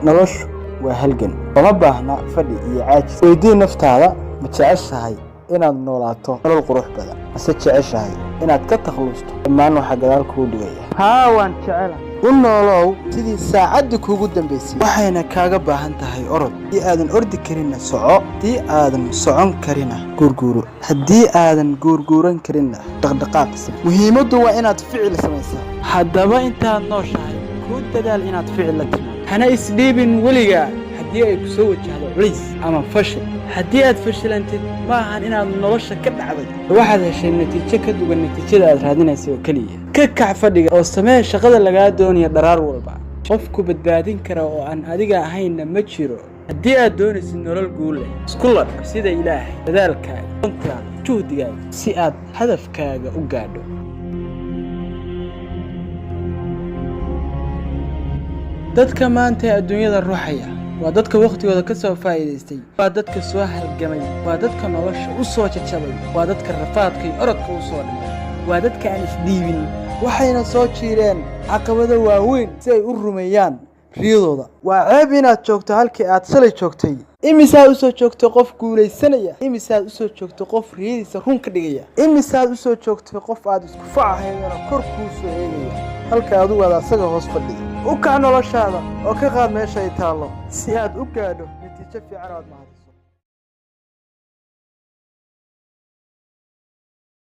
noloshu waa halgan uma baahna fadhi iyo caajis weydii naftaada ma jeceshahay inaad noolaato nolol qurux badan mise jeceshahay inaad ka takhalusto dhammaan waxa gadaal kugu dhigaya haa waan jecelahay u noolow sidii saacadii kuugu dambeysay waxayna kaaga baahan tahay orod haddii aadan ordi karinna soco haddii aadan socon karina guurguuro haddii aadan guurguuran karinna dhaqdhaqaaq muhiimaddu waa inaad ficil samaysaa haddaba intaad nooshahay ku dadaal inaad ficil la timaado hana isdhiibin weligaa haddii ay ku soo wajahdo culays ama fashil haddii aad fashilantid ma ahan inaad nolosha ka dhacday waxaad heshay natiijo ka duwan natiijada aad raadinaysay oo kaliya ka kac fadhiga oo samee shaqada lagaa doonayo dharaar walba qofku badbaadin kara oo aan adiga ahaynna ma jiro haddii aad doonaysid nolol guul leh isku ladh sida ilaahay dadaalkaaga aqoontaada juhdigaaga si aad hadafkaaga u gaadho dadka maanta adduunyada ruuxaya waa dadka waqtigooda ka soo faa'iideystay waa dadka soo halgamay waa dadka nolosha u soo jajabay waa dadka rafaadka iyo orodka u soo dhimay waa dadka aan isdhiibin waxayna soo jiireen caqabado waaweyn si ay u rumeeyaan riyadooda waa ceeb inaad joogto halkii aad shalay joogtay imisaad u soo joogtay qof guulaysanaya imisaad u soo joogtay qof riyadiisa run ka dhigaya imisaad u soo joogtay qof aad isku facahaydana kor kuu soo eegaya halka adigu aad asaga hoos fadhiya u kac noloshaada oo ka qaad meesha ay taallo si aad u gaadho natiijo fiican oo aad mahadsan